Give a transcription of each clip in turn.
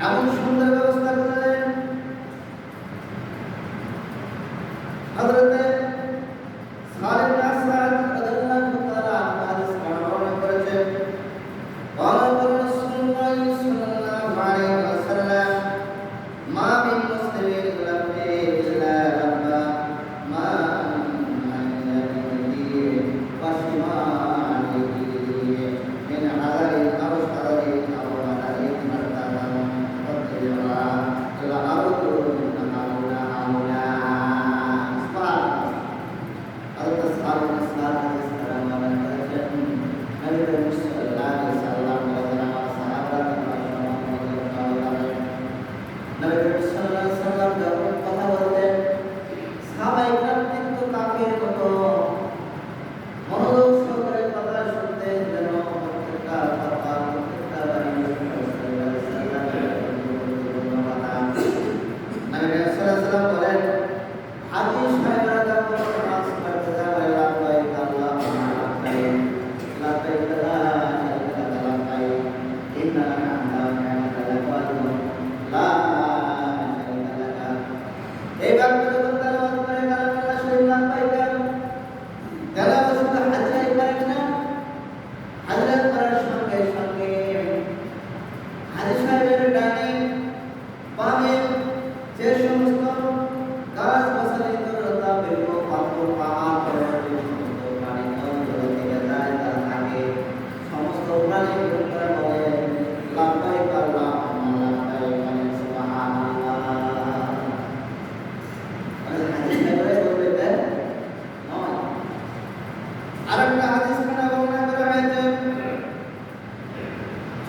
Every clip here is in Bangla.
এমন সুন্দর ব্যবস্থা করলেন। হযরতে সালেহ বিন আসাদ রাদিয়াল্লাহু তাআলা হাদিস বর্ণনা করেছেন, قال رسول الله صلى الله عليه وسلم ما من مسلم يلقي إلا ربه ما عن يمينه وشماله من حذر أو شر أو مدر مرتبا وطيرا الأرض هؤلاء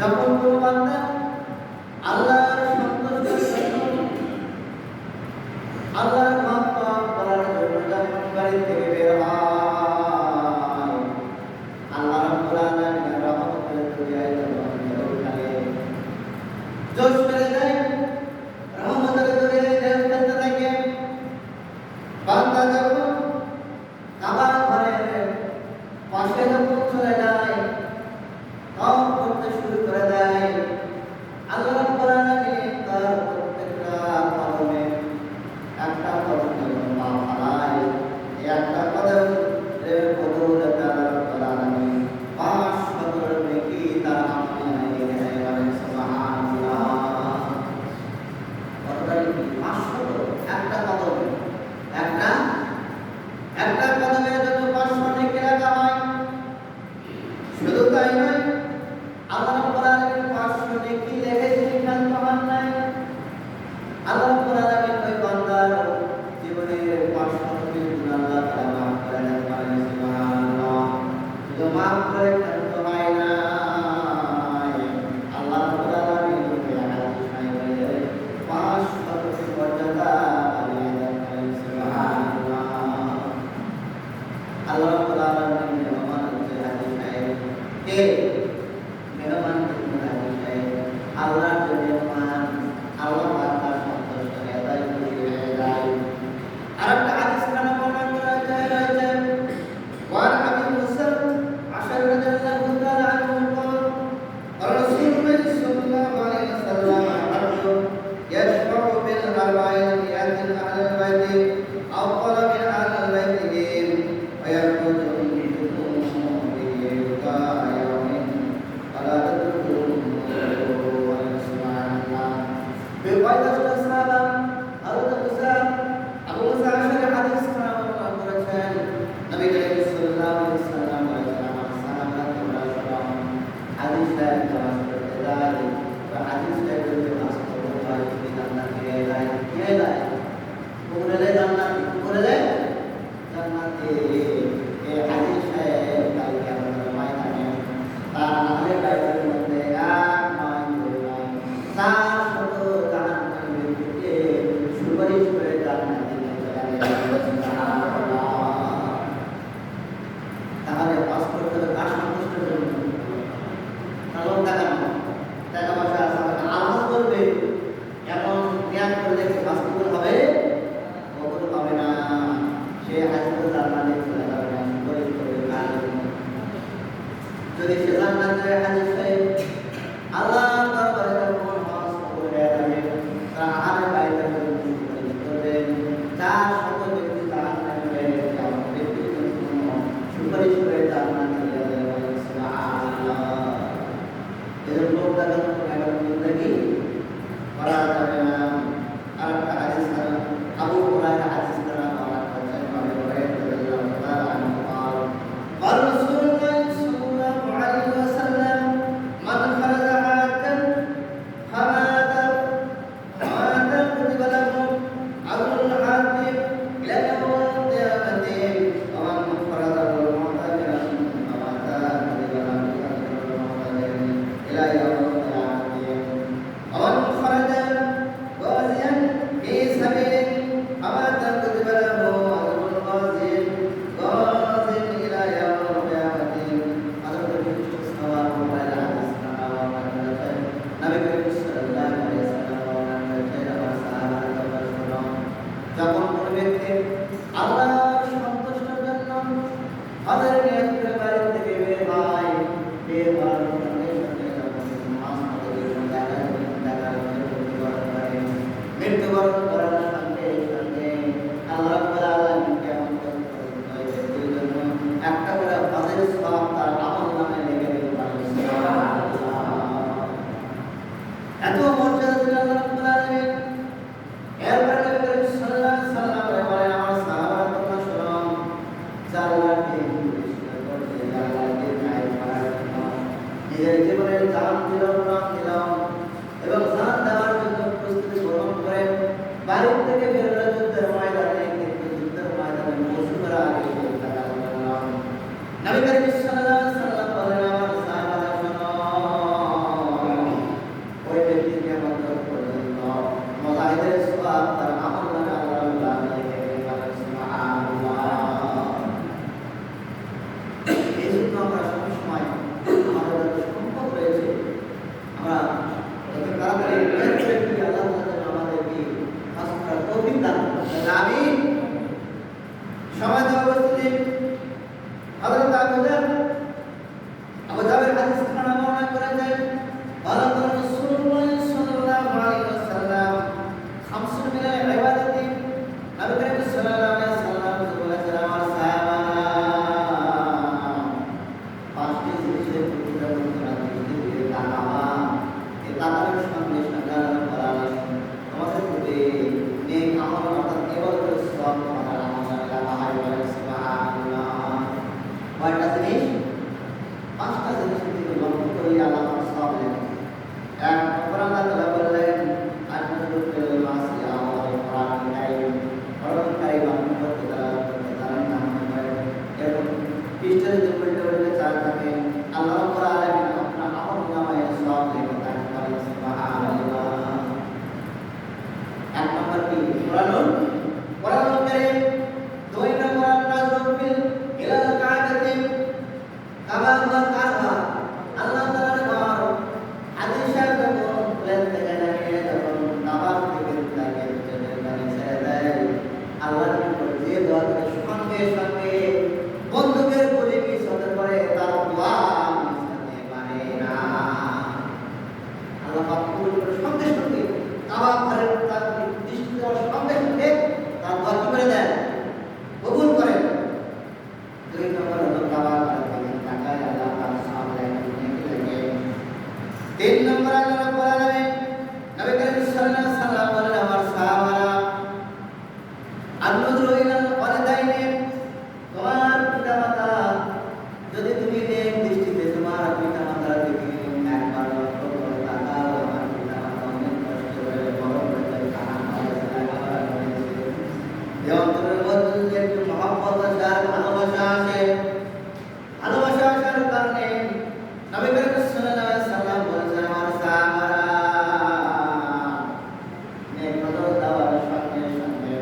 যখন কোনো বান্দা আল্লাহর সন্তুষ্টির জন্য আল্লাহর মাফ করার জন্য যখন বাড়ি থেকে বের হয়, আল্লাহ রাব্বুল আলামিনের রহমতের দরিয়ায় যখন ঢেউ খেলে, জোশ বেড়ে যায়, রহমতের দরিয়ায় ঢেউ খেলতে থাকে, বান্দা যখন কাবার ঘরের পাশে যখন চলে যায়, তখন করতে শুরু করে দেয়, আল্লাহ রাব্বুল আলামিন তার প্রত্যেকটা কদমে একটা কদম যখন পা ফেলায়, এই একটা কদম বদৌলতে আল্লাহ রাব্বুল আলামিন 500 নেকি তার আমলে এনে দেয়। বলেন সুবহানাল্লাহ। কতটা নেকি? 500 একটা কদমে, একটা কদমের জন্য 500 নেকি রাখা হয়। শুধু তাই নয়, আল্লাহ রাব্বুল আলামিন 500 নেকি লেখে তিনি ক্ষান্ত হন নাই। আল্লাহ রাব্বুল আলামিন ওই বান্দার জীবনের 500 গুনাহ আল্লাহ তাআলা মাফ করে দেন। বলেন সুবহানাল্লাহ। শুধু মাফ করে ক্ষান্ত হয় না, আল্লাহ রাব্বুল আলামিন ওই হাদিস বলে 500 মর্যাদা বাড়িয়ে দেন। বলেন সুবহানাল্লাহ। আল্লাহ রাব্বুল আলামিন মেহমান হচ্ছে হাদিস কে মেহমান আল্লাহর যে মেহমান, আল্লাহ তার সন্তুষ্ট আদায় করে হয়ে যায়। আরেকটা হাদিস খানা বর্ণনা করা যায় রয়েছে, ওয়ান আবি মুসা আশার রাদিয়াল্লাহু তাআলা আনহু قال রাসূলুল্লাহ সাল্লাল্লাহু আলাইহি ওয়াসাল্লাম আরজু ইয়াশফাউ বিল আরবাইন ইয়াতিল আহলিল বাইতি আও ক্বালা বিল আহলিল বাইতিহিম ওয়া ইয়াখরুজু যদি সে জান্নাতের হাদিস হয়, আল্লাহর দরবারে যখন হজ বিয়ে করার সঙ্গে সঙ্গে যখন মাস মতো জীবন দেখা মৃত্যুবরণ করে, মৃত্যুবরণ করার সঙ্গে সঙ্গে আল্লাহ রাব্বুল আলামিন কেমন করতে ওই ব্যক্তির জন্য একটা করে হজের সওয়াব তার আমল নামে লিখে দিতে পারেন। সুবহানাল্লাহ। এত মর্যাদা দিলেন আল্লাহ রাব্বুল আলামিন। এরপরে নবী করিম সাল্লাল্লাহু আলাইহি ওয়াসাল্লাম বলেন, আমার সাহাবারা তোমরা শোনো, আল্লাহকে বিষ্ণু করতে আল্লাহকে ন্যায় করার জন্য নিজের জীবনের জান দিল, প্রাণ দিল এবং জান দেওয়ার জন্য প্রস্তুতি গ্রহণ করে বাড়ি থেকে বের হয়ে যুদ্ধের ময়দানে, কিন্তু যুদ্ধের ময়দানে পৌঁছানোর আগে টাকা বললাম। নবী করিম সাল্লাল্লাহু আলাইহি ওয়াসাল্লাম বলেন, আমার সাহাবারা শোনো, ওই ব্যক্তিকে মন্ত্র পর্যন্ত মুজাহিদের সওয়াব তার আমল নামে আল্লাহ রাব্বুল আলামিন লিখে দিবেন। সুবহানাল্লাহ। এই জন্য আমরা সবসময় আমাদের যত সম্পদ রয়েছে আমরা যত তাড়াতাড়ি ব্যক্তি আল্লাহ তাআলা আমাদেরকে কাজ করার তৌফিক দান করুন। আমিন। সমাজ অবস্থিত হযরত আবু জাবের হাদিস খানা বর্ণনা করেছেন, বলেন রাসূলুল্লাহ সাল্লাল্লাহু আলাইহি ওয়াসাল্লাম খামসুন মিনাল ইবাদাতি, নবী করিম সাল্লাল্লাহু আলাইহি ওয়াসাল্লাম বলেছেন, আমার সাহাবারা পাঁচটি জিনিসের প্রতি যখন তোমরা দৃষ্টি তাকাবা, এই তাকানোর সঙ্গে সঙ্গে আল্লাহ তাআলা তোমাদের প্রতি নেক আমল অর্থাৎ ইবাদতের সওয়াব তোমাদের আমল নামে লেখা হয়। বলেন সুবহানাল্লাহ। কয়টা জিনিস? পাঁচটা জিনিসের দিকে লক্ষ্য করিয়া আল্লাহ তাআলা সওয়াব লেখেন। এক নম্বর আল্লাহ তাআলা বললেন, আন-নাযরুল মাসিয়া ওয়াল কোরআনুল কারীম, পরমকারী বান্দা করতে তারা নাম করে। এরকম পৃষ্ঠা যদি উল্টে উল্টে চার থাকে, আল্লাহ রাব্বুল আলামিন আপনার আমল নামায় সওয়াব লিখে দেন। বলেন সুবহানাল্লাহ। এক নম্বর কি? কোরআনুল কারীম। দুই নম্বর আন-নাযরুল ইলাল কাবাতি, কাবা বা কাবা আল্লাহ তাআলার ঘর। হাদিস শরীফ যখন প্লেন থেকে নামিয়ে যখন কাবার থেকে তাকে চলে পানি ছেড়ে দেয়, আল্লাহর উপর যে দোয়া করে সঙ্গে সঙ্গে বন্দুকের গুলি মিস হতে পারে, তার দোয়া মিস হতে পারে না। আল্লাহ পাক কবুল করে সঙ্গে সঙ্গে কাবা ঘরের তার দৃষ্টি দেওয়ার সঙ্গে সঙ্গে তার দোয়া কি করে দেন? কবুল করেন। দুই নম্বর হলো কাবা ঘর থেকে তাকায় আল্লাহ তার সামনে লেগে। তিন নম্বর আল্লাহ রাব্বুল আলামিন নবী করিম সাল্লাল্লাহু আলাইহি ওয়াসাল্লাম বলেন, আমার সাহাবারা আন-নাযরু ইলাল ওয়ালিদাইনি, তোমার পিতামাতা যদি তুমি নেক দৃষ্টিতে তোমার পিতামাতার দিকে একবার লক্ষ্য করে তাকাও, আমার পিতামাতা অনেক কষ্ট করে বড় করে খানা খাওয়াইছে, এই অন্তরের মধ্যে যে একটু মহব্বত আছে আর ভালোবাসা আছে, ভালোবাসা আসার কারণে নবী করিম সাল্লাল্লাহু আলাইহি ওয়াসাল্লাম বলেছেন, আমার সাহাবারা নেক নজর দেওয়ার সঙ্গে সঙ্গে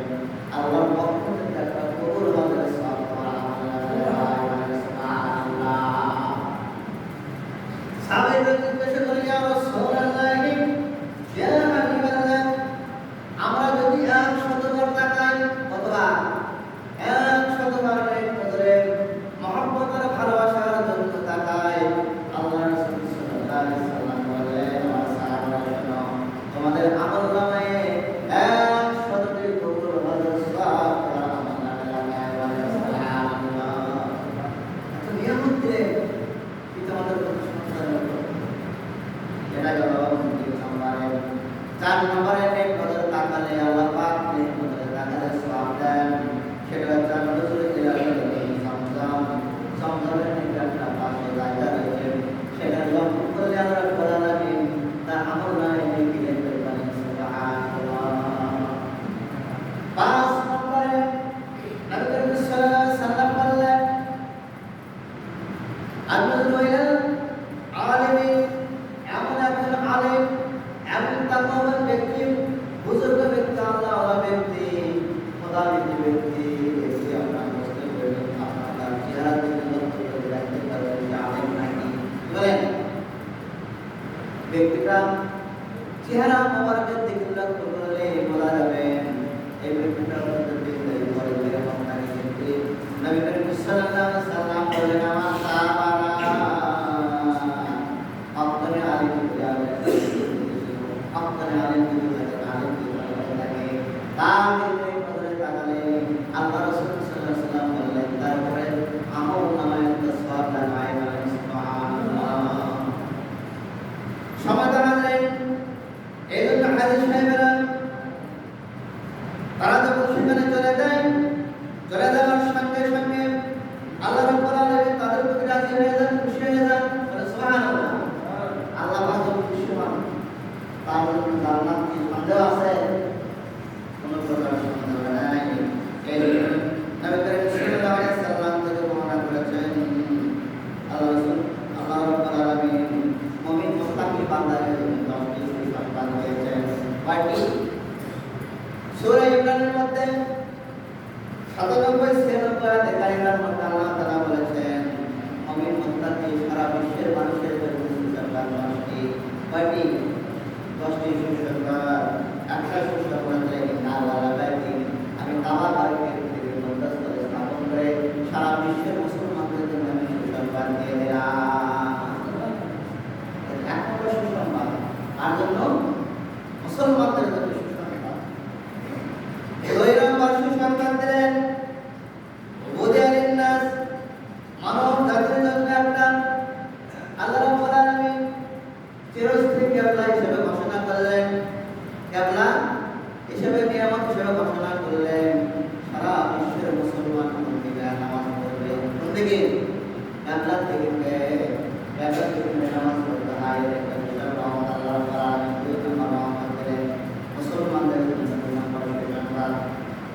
আল্লাহর পক্ষ থেকে একটা কবুল হজের সওয়াব তোমার আমল নামে লেখা হয়। সুবহানাল্লাহ। সাহাবায়ে জিজ্ঞাসা করলেন, ইয়া রাসূলুল্লাহ, ইয়া হাবিবাল্লাহ, আমরা যদি 100 বার তাকাই অথবা 100 বার নেক নজরে মহব্বত আর ভালোবাসার জন্য তাকাই, আল্লাহ রাসূল সাল্লাল্লাহু আলাইহি ওয়াসাল্লাম বলেন, আমার সাহাবারা শোনো, তোমাদের আমল নামায়ে 100টি কবুল হজের সওয়াব তোমার আমল নামে লেখা হয়। সুবহানাল্লাহ। তো নিয়ামত দিলেন পিতামাতার প্রতি সন্তানের উপর। এটা গেল তিন নম্বরে। চার নম্বরে নেক নজরে তাকালে আল্লাহ পাক নেক নজরে তাকালে সওয়াব দেন। সেটা হচ্ছে আন-নাযরুল ইলাল যামযাম। যামযামের নিকটে একটা পাশে জায়গা রয়েছে, সেখানে লক্ষ্য করলে আল্লাহ রাব্বুল আলামিন তার আমল নামায় লিখে দিতে পারেন। সুবহানাল্লাহ। পাঁচ নম্বরে নবী করিম সাল্লাল্লাহু আলাইহি ওয়াসাল্লাম বললেন, আন-নাযরু ইলাল আলিমি, এমন একজন আলিম, এমন তাকওয়াবান ব্যক্তি, বুজুর্গ ব্যক্তি, আল্লাহওয়ালা ব্যক্তি, খোদাবীর ব্যক্তি, দেখি আপনার মুসলিম বলেন, আপনার তার চেহারা দিকে লক্ষ্য করে দেখতে পারবেন যে আলিম নাকি। বলেন ব্যক্তিটা চেহারা মোবারকের দিকে লক্ষ্য করলে বোঝা যাবে এই ব্যক্তিটা দিনদারি করে এরকম নারী ব্যক্তি। নবী করিম সাল্লাল্লাহু আলাইহি ওয়াসাল্লাম বলেন, আমার সাহাবারা হকানি আলেম যদি থাকে আলেম যদি ভালো থাকে তাদেরকে কদরে তাকালে আল্লাহ রাসূল সাল্লাল্লাহু আলাইহি ওয়াসাল্লাম বললেন তারপরে আমল নামায় সওয়াব লাগায় বলেন সুবহানাল্লাহ। সমাধান এই জন্য হাদিস সাহেবেরা তারা যখন সেখানে চলে যায়, চলে যাওয়ার সঙ্গে সঙ্গে আল্লাহ রাব্বুল আলামিন তাদের প্রতি রাজি হয়ে যান, খুশি হয়ে যান, বলে সুবহানাল্লাহ। আল্লাহ পাক খুশি হন, তার জান্নাত কি সন্দেহ আছে? কোনো প্রকার সন্দেহ নাই। এই জন্য নবী করিম সাল্লাল্লাহু আলাইহি ওয়াসাল্লাম থেকে বর্ণনা করেছেন আল্লাহ রাব্বুল আলামিন মুমিন মুত্তাকি বান্দাদের জন্য 10টি সম্মান দিয়েছেন। কয়টি? সূরা ইমরানের মধ্যে 97-96 আয়াতে কারিমার মধ্যে আল্লাহ তাআলা বলেছেন মুমিন মুত্তাকি সারা বিশ্বের মানুষের জন্য সুসংবাদ 10টি। কয়টি? 10টি সুসংবাদ। একটা সুসংবাদ হচ্ছে ইন্নাল্লাহা বাইতি, আমি কাবা ঘরকে মধ্যস্থলে স্থাপন করে সারা বিশ্বের মুসলমানদের জন্য আমি সুসংবাদ দিয়ে দিলাম। এক নম্বর সুসংবাদ, আর জন্য মুসলমানদের জন্য সুসংবাদ। 2 নম্বর সুসংবাদ দিলেন বুদিয়ালিন্নাস, মানব জাতির জন্য একটা আল্লাহ রাব্বুল আলামিন চিরস্থায়ী কিবলা হিসেবে ঘোষণা করলেন, কিবলা হিসেবে নিয়ামত হিসেবে ঘোষণা করলেন। সারা বিশ্বের মুসলমান মুমিনরা নামাজ পড়বে কোন দিকে? কিবলা থেকে। কিবলা থেকে নামাজ পড়তে হয়। একটা বিশাল রহমত আল্লাহ রাব্বুল আলামিন 2 নম্বর রহমত দিলেন মুসলমানদের জন্য। 2 নম্বর সুসংবাদ।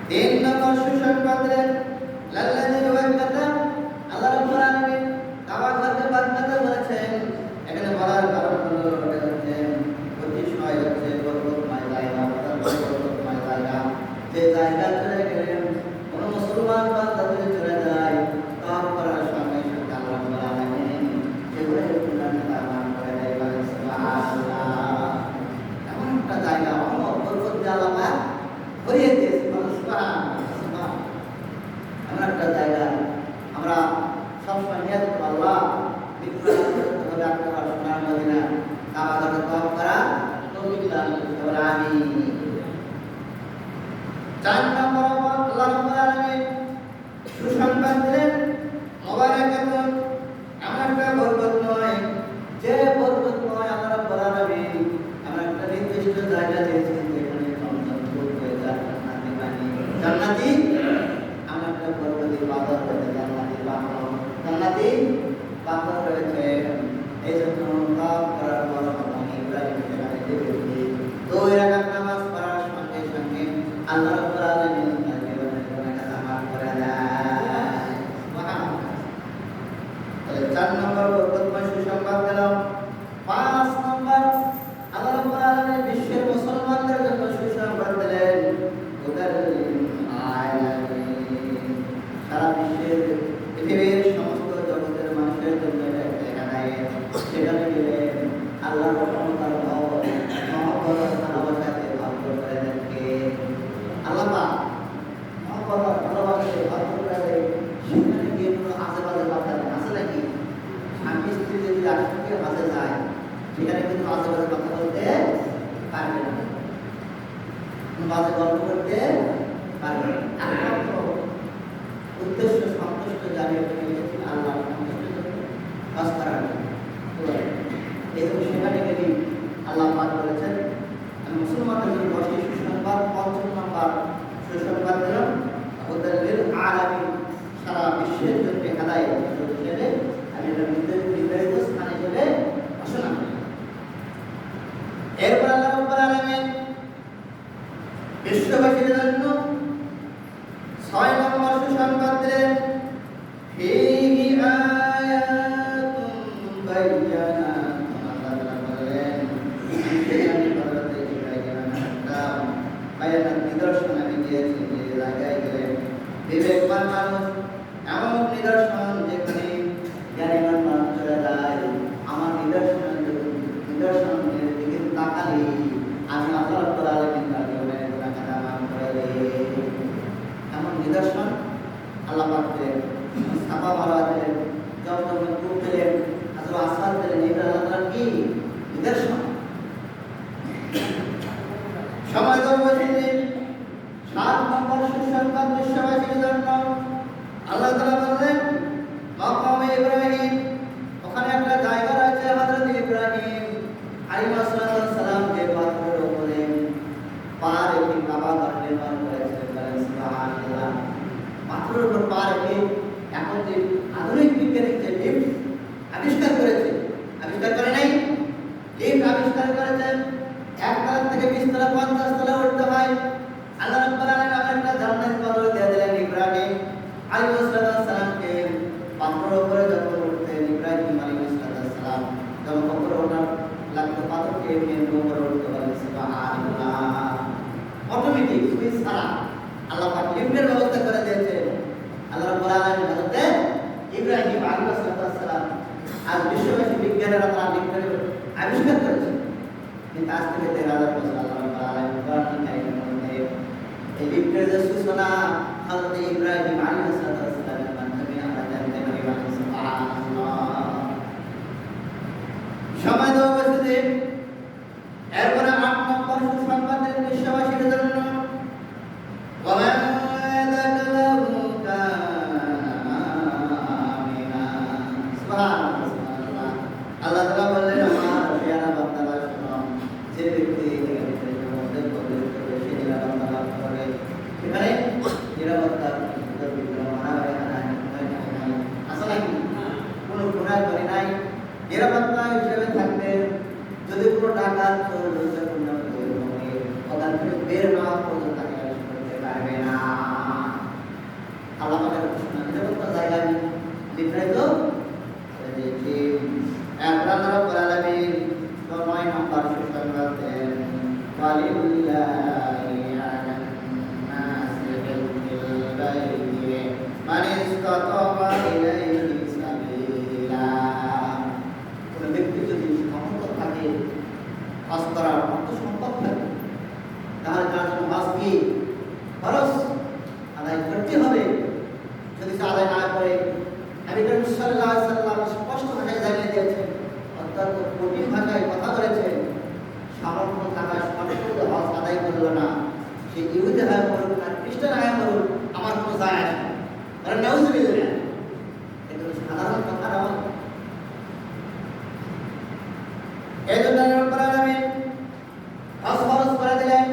3 নম্বর সুসংবাদ দিলেন লাল্লাযিনা ওয়াক্কাতা, আল্লাহ রাব্বুল আলামিন কাবা ঘরকে বারকাত বলেছেন। এখানে বলার কারণ হলো এটা হচ্ছে অতিশয় হচ্ছে বরকতময় জায়গা, বরকতময় জায়গা। যে জায়গা চলে গেলেন কোন মুসলমান বান্দা যদি চলে যায় তার করার সঙ্গে সঙ্গে আল্লাহ রাব্বুল আলামিন সেগুলো গুনাহ মাফ করে দেয়। বলেন সুবহানাল্লাহ। এমন একটা জায়গা বরকত দিয়ে আল্লাহ পাক ভরিয়ে দিয়েছে। বলেন সুবহানাল্লাহ। এমন একটা জায়গা আমরা সবসময় নিয়ত করব, আল্লাহ বিক্রয় করতে হবে আপনার সোনার মদিনা কাবা ঘরে তওয়াফ করা তৌফিক দান করতে হবে। আমিন। 4 নম্বর আল্লাহ রাব্বুল আলামিন সুসংবাদ দিলেন মুবারাকাতুন, এমন একটা বরকতময়, যে বরকতময় আল্লাহ রাব্বুল আলামিন এমন একটা নির্দিষ্ট জায়গা দিয়েছেন যেখানে সন্তান হয়ে যায় জান্নাতি পানি। জান্নাতি এমন একটা বরকতি বাদর রয়েছে, জান্নাতি বাদর, জান্নাতি বাদর রয়েছে। এই জন্য তওয়াফ করার পর আমি ইব্রাহিম সেখানে দেখেছি 2 রাকাত নামাজ পড়ার সঙ্গে সঙ্গে আল্লাহ রাব্বুল আলামিন তার জীবনের গুনাহটা মাফ করে দেয়। সুবহানাল্লাহ। তাহলে 4 নম্বর বরকতময় সুসংবাদ দিলাম। 5 নম্বর আল্লাহ রাব্বুল আলামিন বিশ্বের মুসলমানদের জন্য সুসংবাদ দিলেন উদারলিন আলামিন, সারা বিশ্বের পৃথিবীর সমস্ত জগতের মানুষের জন্য এটা দেয়। সেখানে গেলে আল্লাহর রহমত আর মহব্বত আর ভালোবাসাকে ভরপুর করে দেখে আল্লাহ পাক মহব্বত আর ভালোবাসাকে ভরপুর করে দেয়। সেখানে গিয়ে কোনো আশেপাশে কথা নেই, আছে নাকি? স্বামী স্ত্রী যদি একসঙ্গে মাঝে যায় সেখানে কিন্তু আশেপাশে কথা বলতে পারবে না, মাঝে গল্প করতে পারবে না। একমাত্র উদ্দেশ্য সন্তুষ্ট জানিয়ে আল্লাহ কাজ করার। এই জন্য সেখানে গেলে আল্লাহ পাক বলেছেন আমি মুসলমানদের জন্য 10টি সুসংবাদ। 5 নম্বর সুসংবাদ দিলাম উদারলিল আলামিন, সারা বিশ্বের জন্য হেদায়েত হিসেবে আমি এটা নির্ধারিত স্থান হিসেবে ঘোষণা করি। এরপর আল্লাহ রাব্বুল আলামিন বিশ্ববাসীর জন্য 6 নম্বর সুসংবাদ দিলেন ফীহি আয়াতুন বাইয়িনাতুন। আল্লাহ বলেন সেখানে বলতে বায়ানাত নিদর্শন আমি দিয়েছি। যে জায়গায় গেলে বিবেকবান মানুষ, এমন নিদর্শন যেখানে জ্ঞানীবান মানুষ চলে যায়, আমার নিদর্শনের দিকে তাকালে আমি আল্লাহ রাব্বুল আলামিন তার জীবনের গুনাহটা মাফ করে দেই। এমন নিদর্শন আল্লাহ পাক দিলেন। সাফা মারওয়া দিলেন, জমজমের কূপ দিলেন, হাজর আসওয়াদ দিলেন। এটা আল্লাহর কি নিদর্শন? উপস্থিতি 7 নম্বর সুসংবাদ বিশ্ববাসীর জন্য আল্লাহ তাআলা বললেন মাকামে ইব্রাহিম, ওখানে একটা জায়গা রয়েছে হযরত ইব্রাহিম আলাইহিস সালাম যে পাথরের উপরে পা রেখে কাবা ঘর নির্মাণ করেছিলেন। সুবহানাল্লাহ। পাথরের উপর পা রেখে এখন যে আধুনিক বিজ্ঞানিক যে লিফট আবিষ্কার করেছে, আবিষ্কার করে নাই, লিফট আবিষ্কার করেছেন, 1 তলা থেকে 20 তলা 50 তলা উঠতে হয়। আল্লাহ রাব্বুল আলামিন একটা জান্নাত বদল দিয়ে দিলেন ইব্রাহিম আলাইহিস সালামকে। পাথরের উপরে যখন উঠতেন ইব্রাহিম আলাইহিস সালাম, যখন উপরে ওঠার লাগতো পাথরকে নিয়ে উপরে উঠতে পারেন। সুবহানাল্লাহ। অটোমেটিক সুইচ ছাড়া আল্লাহ পাক লিফটের ব্যবস্থা করে দিয়েছেন। আল্লাহ রাব্বুল আলামিন হযরত ইব্রাহিম আলাইহিস সালাম আর বিশ্ববাসী বিজ্ঞানীরা তারা লিফটের আবিষ্কার করেছে। কিন্তু আজ থেকে 13,000 বছর আল্লাহ রাব্বুল আলামিন কোরআন কারীমের মধ্যে এই লিফটের যে সূচনা হযরত ইব্রাহিম আলাইহিস সালামের মাধ্যমে আমরা জানতে পারি। সুবহানাল্লাহ। সময় দেওয়া উপস্থিতি এরপরে 8 নম্বর সুসংবাদের বিশ্ববাসীর জন্য আল্লাহ তাআলা বললেন আমার পেয়ারা বান্দারা শোনো, যে ব্যক্তি এখানে মধ্যে প্রবেশ করবে সে নিরাপত্তা লাভ করে। এখানে নিরাপত্তার ভিতরে মারামারি নাই, আসলে কোনো গুনাহ করে নাই, নিরাপত্তা হিসেবে থাকবে। যদি কোনো ডাকাত চোর লুচ্চাপূর্ণ ওখান থেকে বের না পর্যন্ত তাকে অ্যারেস্ট করতে পারবে না। আল্লাহ পাকের ঘোষণা, নিরাপত্তা জায়গায় নির্ধারিত হয়েছে। আল্লাহ রাব্বুল আলামিন 9 নম্বর সুসংবাদ দেন ওয়ালিল্লাহি আলান নাসি বিল বাইতি মান ইসতাতা ইলাইহি সাবিলা। কোন ব্যক্তি যদি ক্ষমতা থাকে, হজ করার মতো সম্পদ থাকে, তাহলে তার জন্য হজ কি খরচ আদায় করতে হবে। যদি সে আদায় না করে, নবী করিম সাল্লাল্লাহু আলাইহি ওয়াসাল্লাম স্পষ্ট ভাষায় জানিয়ে দিয়েছেন, অত্যন্ত কঠিন ভাষায় কথা বলেছেন, সামর্থ্য থাকা সত্ত্বেও হজ আদায় করলো না, সে ইহুদি হয়ে বলুক আর খ্রিস্টান হয়ে বলুক, আমার কোনো যায় আসে না। কারণ নাউজুবিল্লাহ, এটা সাধারণ কথা নয়। এই জন্য আল্লাহ রাব্বুল আলামিন হজ ফরজ করে দিলেন।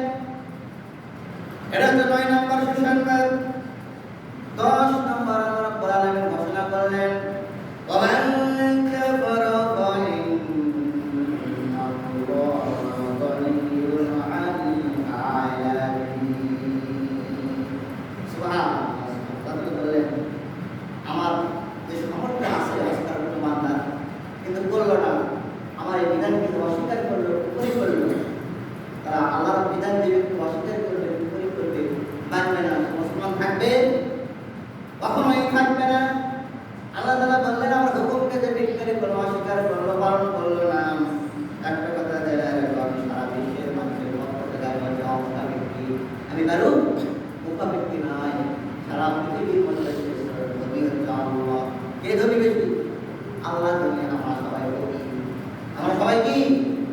এটা হচ্ছে 9 নম্বর সুসংবাদ। 10 নম্বর আল্লাহ রাব্বুল আলামিন ঘোষণা করলেন ওয়ামান কাফারা ফাইন্নাল্লাহা গনিয়্যুন আনিল আলামিন। সুবহানাল্লাহ। তাহলে বললেন আমার যে সামর্থ্য আছে আজকাল কোনো বান্দা কিন্তু করলো না, আমার এই বিধানকে অস্বীকার করলো, বিপরীত করলো, তারা আল্লাহর বিধান দেবে অস্বীকার করবে, বিপরীত করবে, মানবে না, মুসলমান থাকবে কখনোই থাকবে না। আল্লাহ তাআলা বললেন আমার হুকুমকে যে বিক্রি করলো, অস্বীকার করলো, পালন করলো না, একটা কথা জেনে রাখো, আমি সারা বিশ্বের মানুষের পক্ষ থেকে অমুখা ব্যক্তি, আমি কারো মুখা ব্যক্তি নয়। সারা পৃথিবীর মধ্যে ধনী হচ্ছে আল্লাহ। কে ধনী বেশি? আল্লাহ ধনী, আমরা সবাই